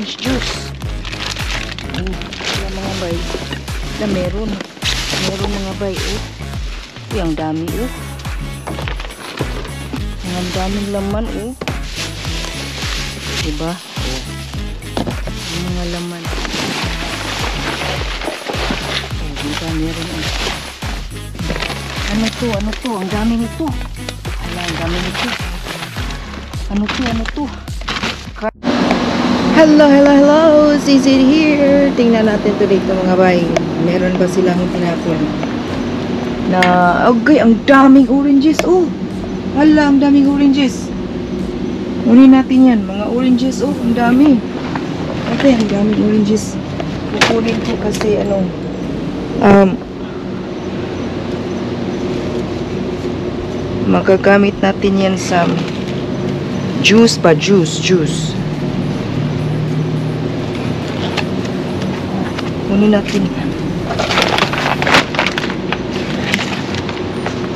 orange juice. Kaya mga bay. Na meron mga bay. Uy, ang dami ang daming laman diba? Ang mga laman. Diba meron ano to? Ang dami nito. Ang dami nito. Ano to? Hello! Sisir here. Tingnan natin to dito mga bay. Meron ba silang tinapon? Na, okay, ang daming oranges. Hala, ang daming oranges. Kunin natin yan. Mga oranges, ang dami. Okay, ang daming oranges. Kukunin ko kasi magagamit natin yan sa juice. Kunin natin.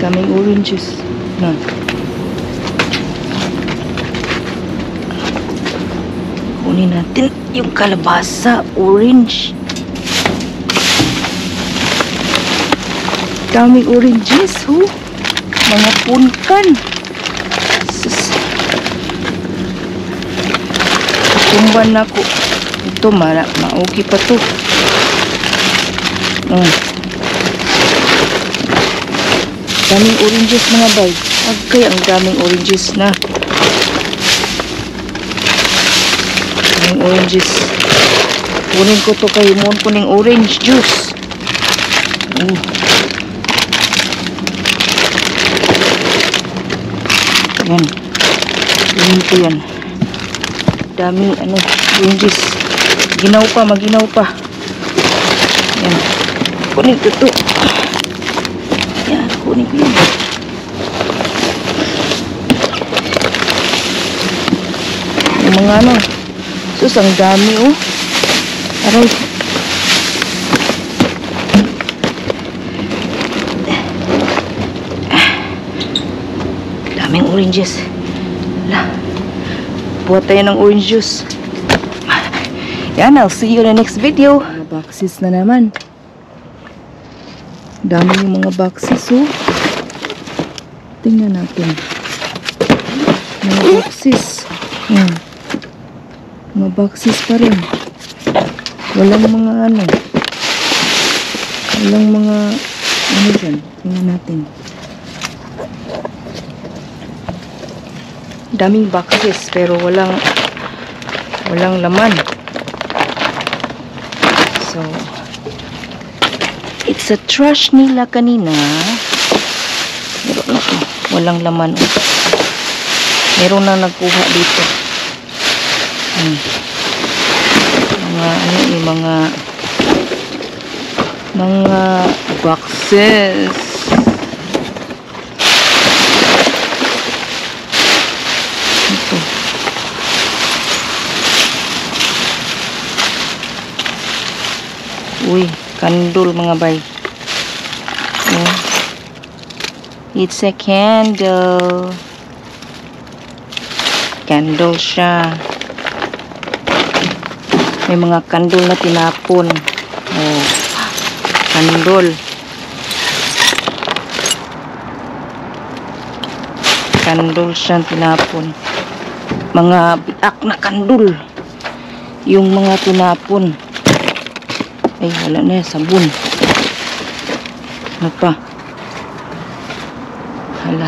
Daming oranges. Na. Kunin natin yung kalabasa, orange. Daming oranges, mga punkan. Tumban na ko. Ito, ma-okay pa to. Daming oranges mga bay. Okay, ang daming oranges na. Daming oranges. Kunin ko to kay Mon kuning orange juice. Yan. Kunin ko yan. Daming oranges. Maginaw pa. Yan. Kunin ko to. Yan, kunin ko yan. Yung mga sus, ang dami aray. Daming oranges. Buhat tayo ng orange juice. Yan, I'll see you in the next video. Mga boxes na naman. Dami yung mga boxes, Tingnan natin. Mga boxes. Mga boxes pa rin. Walang mga Walang mga dyan. Tingnan natin. Daming boxes pero walang laman. So, it's a trash nila kanina. Pero ito, walang laman. Meron na nagkuha dito. Mga boxes. Ito. Uy, candle mga bay. It's a candle. Candle siya. May mga candle na tinapon. Candle. Candle siya tinapon. Mga biak na candle. Yung mga tinapon. Ay, wala na yan. Sabon. Ano pa? Hala.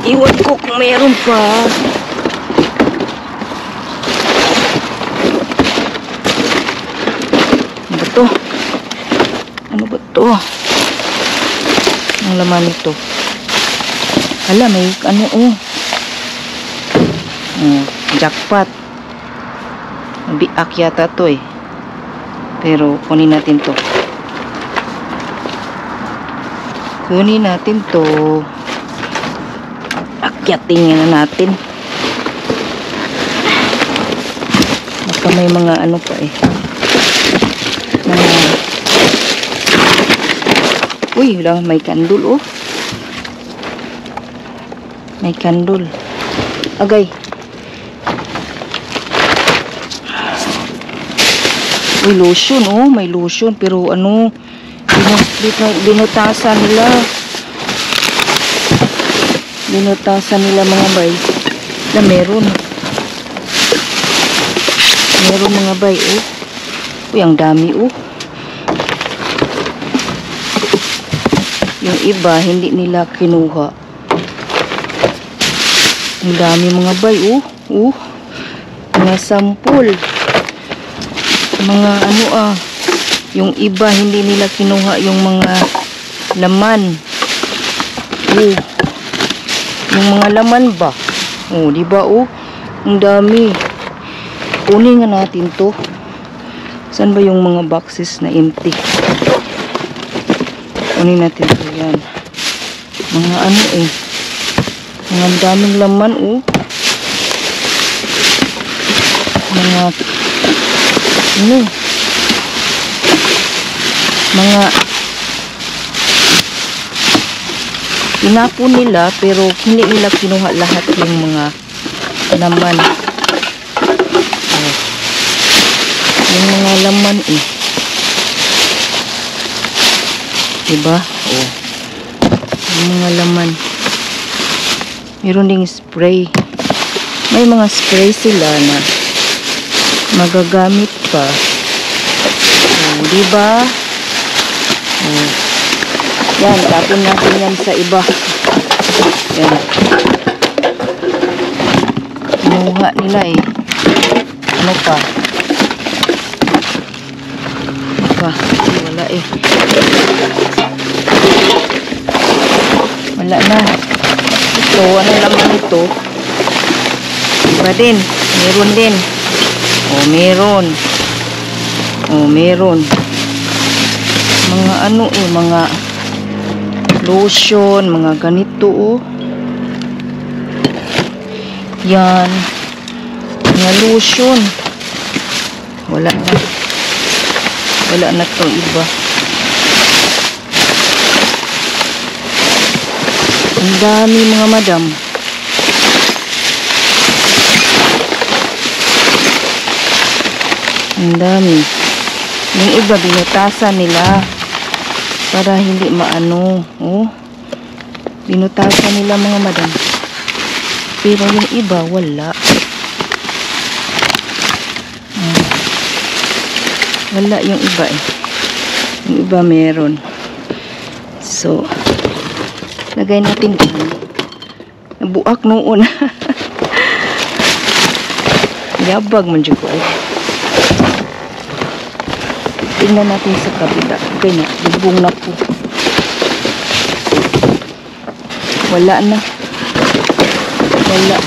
Iwan ko kung mayroon pa. Ano ba to? Ano ba to? Ang laman nito. Hala, may jackpot. Biak yata to Pero kunin natin to. Akyatin na natin. Baka may mga pa Uy, may candle May candle. Agay. Uy, lotion, oh. May lotion. Pero ano, binutasan nila. Binutasan nila mga bay. Na meron. Meron mga bay, oh. Uy, ang dami, oh. Yung iba, hindi nila kinuha. Ang dami mga bay, oh. Oh. Mga sampol. Mga ano, yung iba, hindi nila kinuha yung mga laman. Oh. Yung mga laman ba? Oh, di ba, oh. Ang dami. Kunin nga natin to. Saan ba yung mga boxes na empty? Kunin natin to, yan. Mga ano eh. Mga daming laman, oh. Mga ano. Mga tinapon nila pero hindi nila kinuha lahat yung mga laman. Oh. Yung mga laman eh. Diba? Oh. Yung mga laman. Meron ding spray. May mga spray sila na magagamit pa. Oh, diba? Oh. Yan, tapon natin yan sa iba. Yan. Kinuha nila eh. Ano pa? Ano pa? Wala eh. Wala na. Ito, ano laman ito? Iba din. Meron din. Oh, meron. Oh, meron. Mga ano eh, mga lotion, mga ganito, oh. Yan. Mga lotion. Wala na. Wala na to iba. Ang dami mga madam. Ang dami. Yung iba binutasan nila para hindi maano, oh. Binutasan nila mga madam. Pero yung iba wala. Wala yung iba eh. Yung iba meron. So lagay natin dyan. Nabuak noon. Yabag man dyan ko eh. Tingnan natin sa kabila. Okay na. Bubong na po. Wala na. Wala.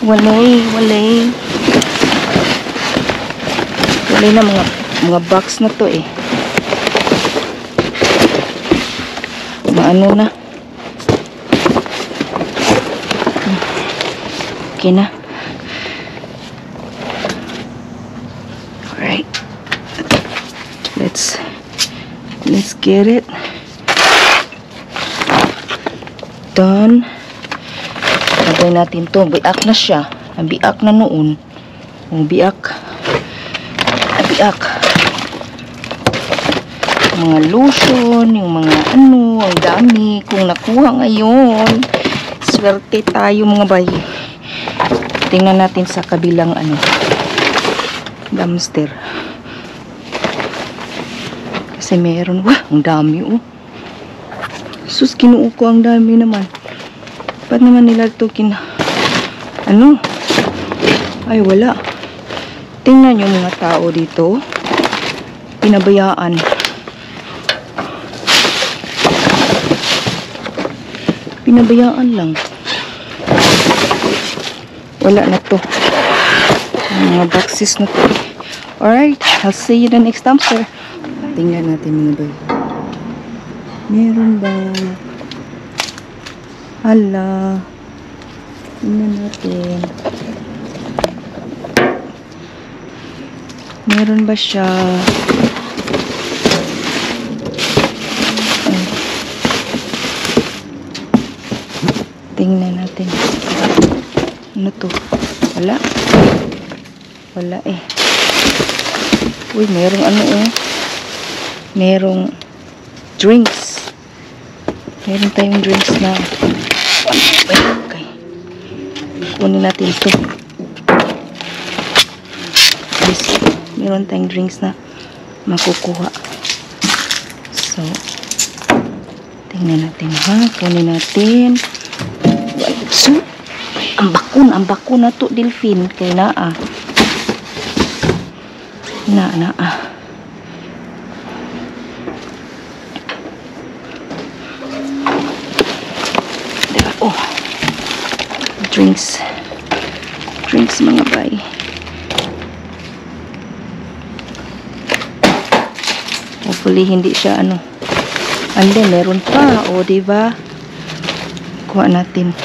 Walay. Walay. Walay na mga box na to eh. Maano na. Okay na. Alright. Let's get it done. Lagay natin to. Biak na siya. Biak na noon. Biak. Biak. Mga lotion, yung mga ano, ang dami. Kung nakuha ngayon, swerte tayo mga bay. Tingnan natin sa kabilang ano, dumpster. Kasi meron, wah, ang dami oh. Sus, kinuha ko, ang dami naman. Ba't naman nila ito ano? Ay, wala. Tingnan yung mga tao dito. Pinabayaan. Pinabayaan lang. Wala na to. Mga boxes na to. Alright, I'll see you the next dumpster. Tingnan natin mga bay. Meron ba? Hala. Tingnan natin. Meron ba siya? Tingnan natin. Ano to? Wala. Wala eh. Uy, merong ano eh. Merong drinks. Meron tayong drinks na. Okay. Kunin natin ito. Yes. Meron tayong drinks na makukuha. So, tingnan natin ha. Kunin natin. So, ang bakun na to, Delphine. Kaya naa. Naa. Oh. Drinks mga bay. Hopefully hindi siya ano. And then meron pa, o diba? Kuha natin.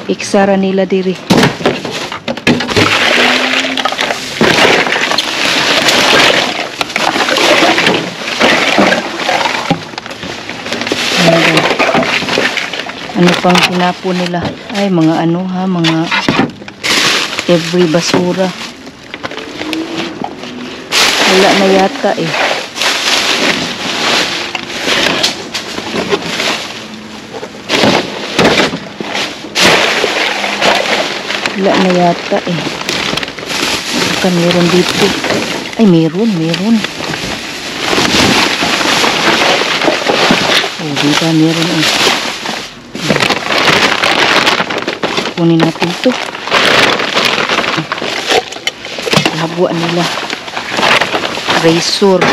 Iksara nila diri. Ano pang tinapon nila? Ay, mga ano ha, mga every basura. Wala na yata eh. Wala na yata eh. Baka meron dito. Ay, meron. Oh, diba meron eh. Kunin natin to. Labuan nila. Razor.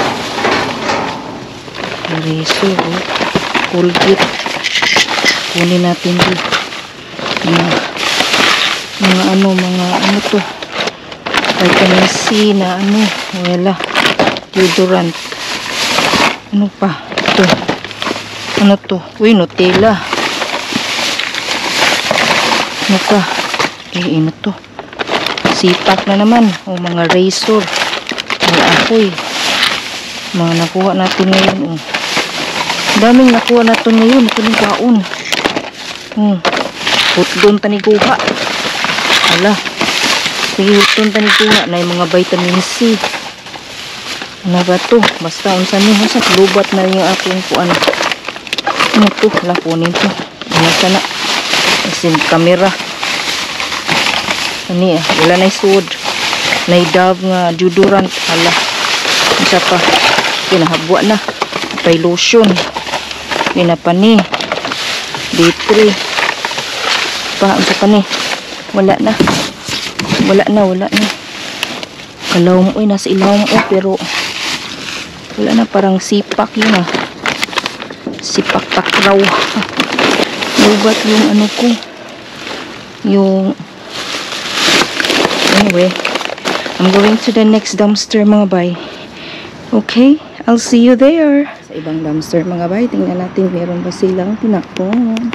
Razor. Oh. Colgate. Kunin natin to. Mga ano to. Vitamin C na ano. Wala. Deodorant. Ano pa? Ito. Ano to? Uy, Nutella. Ano pa? Ano to? Sipak na naman. O mga razor. May apoy. Mga nakuha natin ngayon. O. Daming nakuha natin ngayon. Ito ng kaon. Hutdon taniguha. Ala. Sige, hutdon taniguha. Na yung mga vitamin C. Ano ba to? Basta unsa ni sa lubat na yung aking kuan. Ano to? Lakunin to. Ano sana? Isin kamera. Ani wala na isud. Na idab nga deodorant. Hala. Isa pa. Kinahabwa na. Pay lotion. Pinapani. D3. Unsa pa ni? Wala na. Kalaw mo nasa ilaw mo pero wala na, parang sipak yun ah. Sipak takraw. Lubat yung ano ko. Yung anyway, I'm going to the next dumpster mga bay. Okay, I'll see you there. Sa ibang dumpster mga bay, tingnan natin meron ba silang tinakon.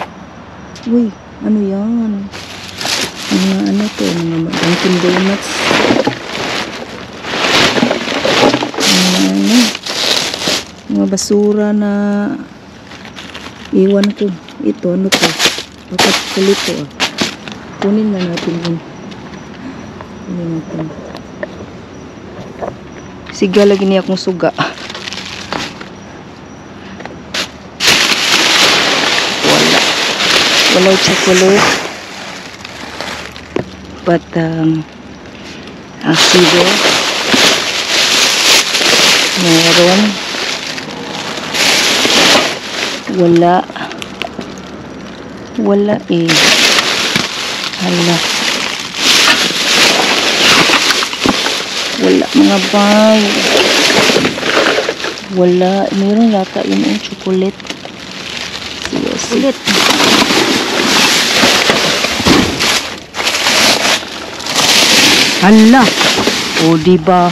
Uy, ano yan? Ano to? Mga Dunkin Donuts. Mga basura na iwan ko. Ito, ano to? Bakit kulit to ah. Kunin na natin yun. Kunin natin. Siga lagi niya akong suga. Wala chocolate. But asido. Meron. Wala eh. Hala. Wala mga bay. Wala. Meron yata yun yung chocolate. Chocolate. Hala. O diba?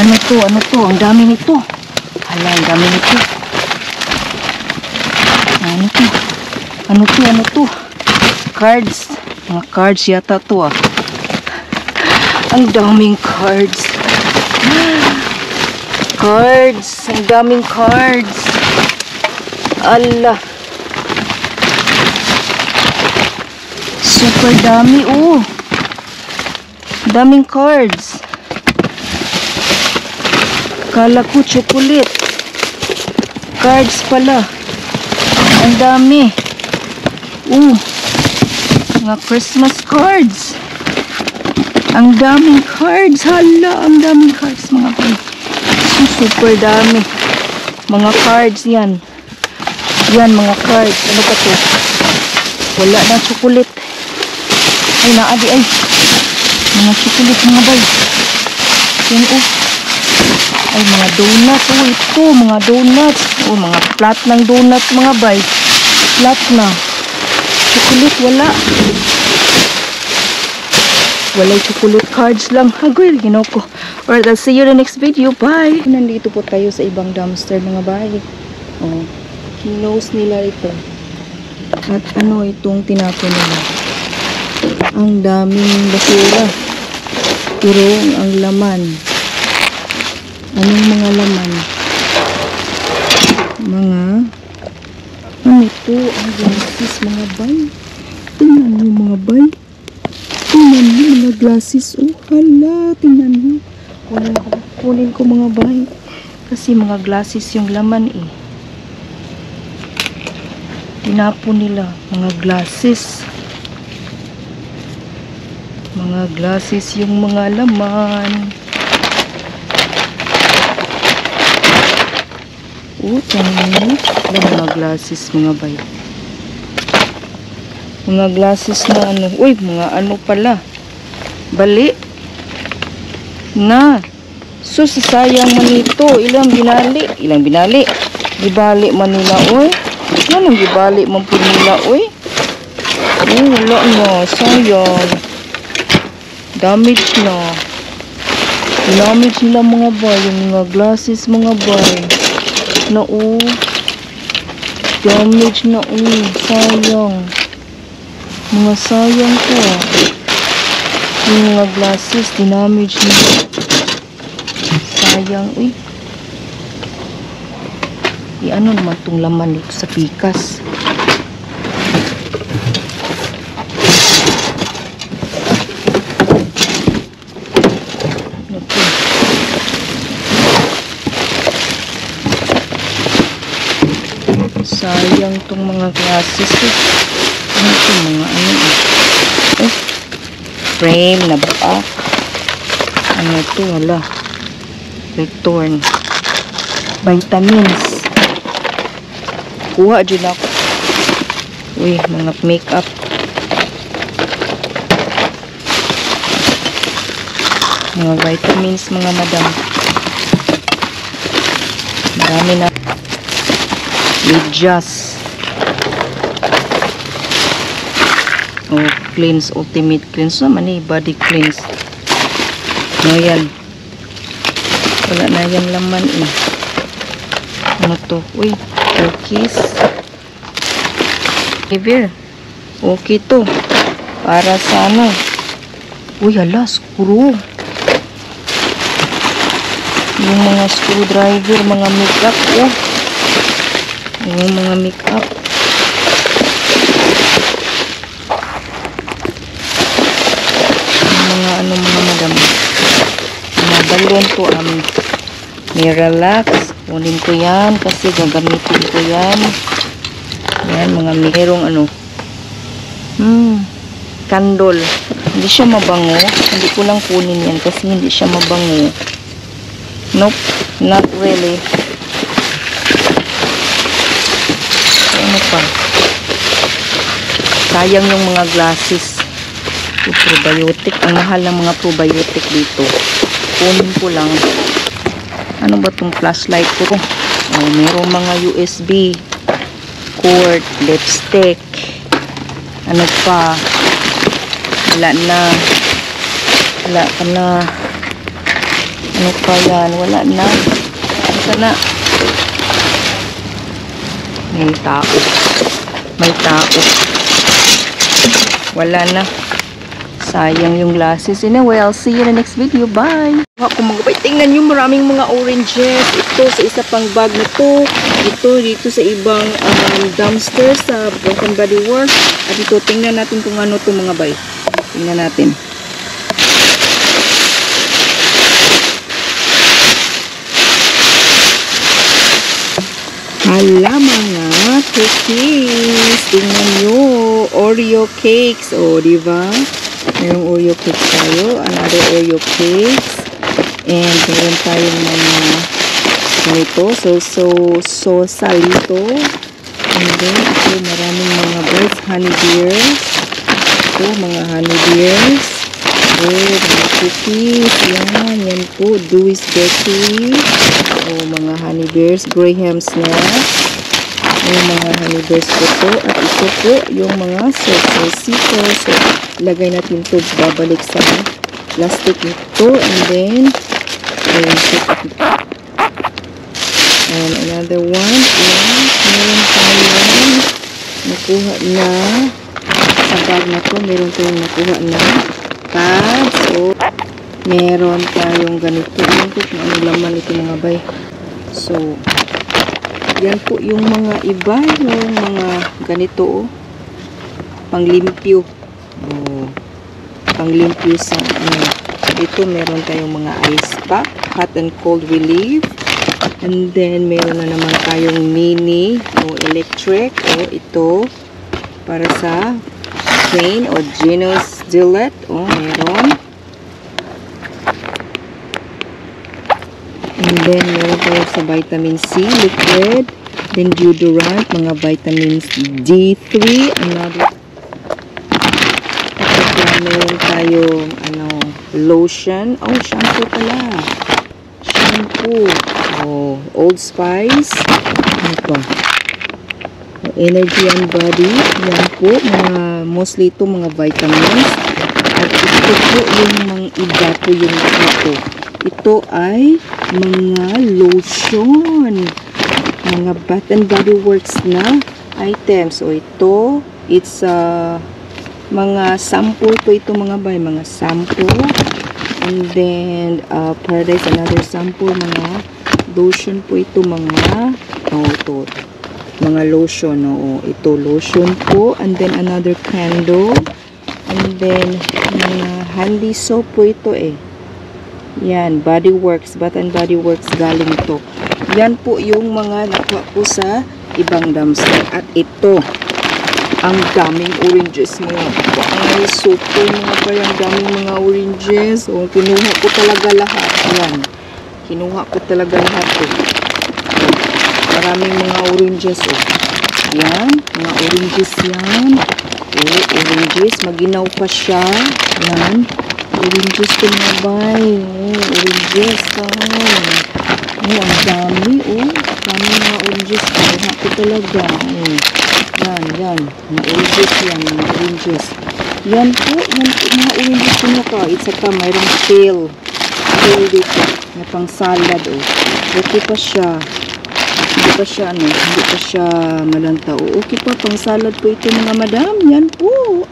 Ano to? Ang dami nito. Hala, ang dami nito. Ano to? Cards. Mga cards yata to ah. Ang daming cards. Ang daming cards. Allah. Super dami, oh. Daming cards. Kala ko chocolate. Cards pala. Ang dami. Mga Christmas cards. Ang daming cards. Hala, ang daming cards mga bay. Super dami. Mga cards yan. Yan, mga cards. Ano pa to? Wala na chocolate. Ay, naadi ay. Mga chocolate mga bay. Yan, oh. Ay, mga donuts. Oh, ito. Mga donuts. Oh, mga flat ng donuts mga bay. Flat na. Chocolate, wala. Wala chocolate cards lang. Hagoy, ginoko. Alright, I'll see you in the next video. Bye! Nandito po tayo sa ibang dumpster mga bay. Oh, kinos nila ito. At ano itong tinapon nila. Ang daming basura. Pero ang laman. Anong mga laman? Ano ito? Ang glasses mga bay. Tingnan nyo mga bay. Tingnan nyo mga glasses. Oh hala. Tingnan nyo. Kunin ko mga bay. Kasi mga glasses yung laman eh. Tinapon nila. Mga glasses. Mga glasses yung mga laman. Tingnan mga glasses mga bay. Mga glasses na ano. Uy, mga ano pala. Bali. Na. So, sasayang man ito. Ilang binali. Ilang binali. Gibali man nila, uy. Anong gibali man po nila, uy. Oh, wala na. Sayang. Damage na. Damage nila mga bay. Yung mga glasses mga bay. Na damage na sayang. Mga sayang to. Yung mga glasses dinamage na. Sayang ano naman tong laman dito sa pikas. Sayang tong mga glasses eh. Ano ito mga frame na ba? Ano ito? Wala. Return. Vitamins. Kuha dyan ako. Uy, mga makeup. Mga vitamins mga madam. Marami na. Just cleanse, ultimate cleanse naman body cleanse. Yan. Wala na yung laman ano to? Uy, cookies. Okay to. Para sa ano? Uy, hala, screw. Yung mga screwdriver, mga makeup, yung mga makeup. Mga ano mga madam. Mga balon to may relax. Kunin ko yan kasi gagamitin ko yan. Yan mga merong ano. Candle. Hindi siya mabango. Hindi ko lang kunin yan kasi hindi siya mabango. Nope, not really. Ano pa? Sayang yung mga glasses. Probiotic. Ang mahal ng mga probiotic dito. Kunin ko lang. Ano ba itong flashlight ko? Mayroong mga USB cord, lipstick. Ano pa? Wala na. Wala ka na. Ano pa yan? Wala na. Ano ka na? May tao. May tao. Wala na. Sayang yung glasses. Anyway, I'll see you in the next video. Bye! Ako mga bay, tingnan nyo, maraming mga oranges. Ito sa isa pang bag na to. Ito dito sa ibang dumpster sa Bath and Body Works. At ito, tingnan natin kung ano to mga bay. Tingnan natin. Hala mga cookies. Tingnan nyo. Oreo cakes. O, diba? Mayroong Oreo cakes tayo. Another Oreo cakes. And meron tayong mga ganito. So salito. And then, ito maraming mga birds. Honey bears. Ito, mga honey bears. Oh, mga cookies. Yan po. Dewey's Bakery. Oh, mga honey bears. Graham snacks. Yung mga honey bears po to. At ito po, yung mga salsito. So, ilagay natin ito. Babalik sa plastic nito. And then, and another one. Meron tayong nakuha na sa bag na to. Meron tayong nakuha na pads. So, meron tayong ganito. Yan po kung ano laman ito mga bay. So, yan po yung mga iba. Yung mga ganito. Panglimpyo. Oh, panglimpyo sa dito meron tayong mga ice pack, hot and cold relief. And then meron na naman tayong mini o electric o ito para sa train o Geno's Gillette o meron. And then meron tayo sa vitamin C liquid, then deodorant, mga vitamins D3, another. Meron tayong lotion. Oh, shampoo pala. Shampoo. Oh, Old Spice. Ano pa? Energy and Body. Yan po. Mostly ito mga vitamins. At ito po yung mga iba po yung ito. Ito ay mga lotion. Mga Bath and Body Works na items. So, ito, it's mga sample po ito mga bay, mga sample. And then Paradise, another sample, mga lotion po ito mga ito, mga lotion. Ito lotion po. And then another candle. And then mga handy soap po ito yan, Body Works, Bath and Body Works galing ito. Yan po yung mga nakuha po sa ibang dumpster. At ito, ang daming oranges mga. Ay, super mga pa yung daming mga oranges. O, kinuha ko talaga lahat. Yan. Kinuha ko talaga lahat. Maraming mga oranges. Yan. Mga oranges yan. Oranges. Maginaw pa siya. Yan. Oranges ko mga bay. Oranges. Ay, ang dami. Dami mga oranges. Kinuha ko talaga. Yan. Mga oranges yan. Mga oranges. Yan po. Mga oranges ko na ka. At saka mayroong kale. Kale dito. Na pang salad. Okay pa siya. Hindi pa siya malanta. Okay pa. Pang salad po ito mga madam. Yan po.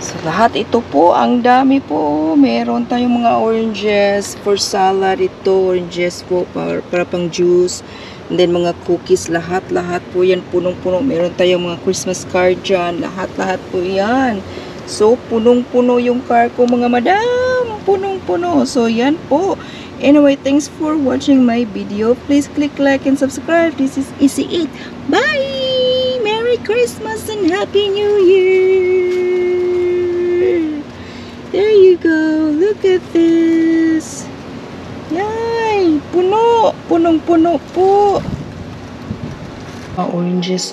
So, lahat ito po. Ang dami po. Meron tayong mga oranges for salad. Ito. Oranges po para pang juice. And then mga cookies, lahat po yan, punong-puno. Meron tayong mga Christmas card dyan, lahat po yan. So, punong-puno yung car ko mga madam, punong-puno. So, yan po. Anyway, thanks for watching my video. Please click like and subscribe. This is Easy Eat. Bye! Merry Christmas and Happy New Year! There you go. Look at this. Yay! Puno! Punong-puno po! Oranges,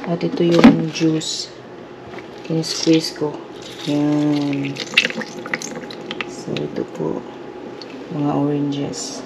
At ito yung juice. Kini-squeeze ko. Yan. So, ito po. Mga oranges.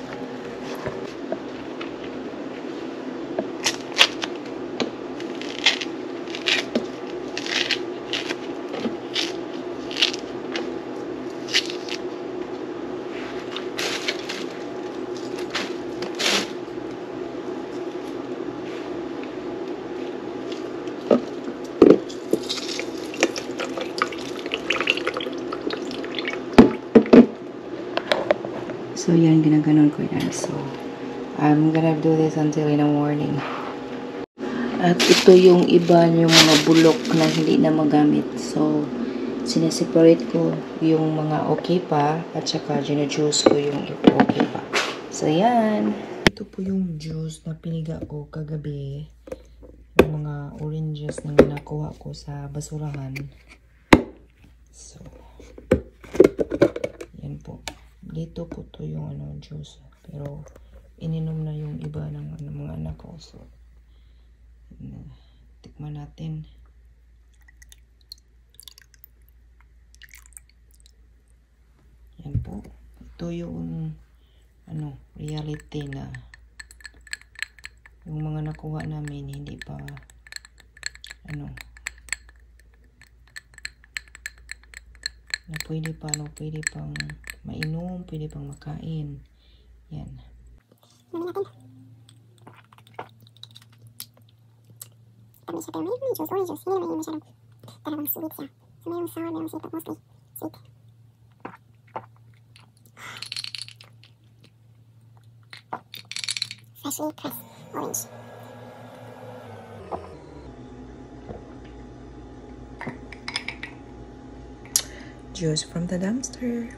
So, yan, ginaganon ko yan. So, I'm gonna do this until in the morning. At ito yung iba yung mga bulok na hindi na magamit. So, sineseparate ko yung mga okay pa at saka gina-juice ko yung okay pa. So, yan. Ito po yung juice na piniga ko kagabi. Yung mga oranges na nakuha ko sa basurahan. So, yan po. Dito po to yung juice. Pero, ininom na yung iba ng mga anak ko. So, tikman natin. Yan po. Ito yung reality na yung mga nakuha namin hindi pa na pwede pang mainom, pwede pang makain. Yan. Tamis siya, pero may juice, orange juice. Hindi naman masyadong talagang sweet siya. So, mayroong sour, mayroong sweet, but mostly sweet. Freshly pressed orange. Juice from the dumpster.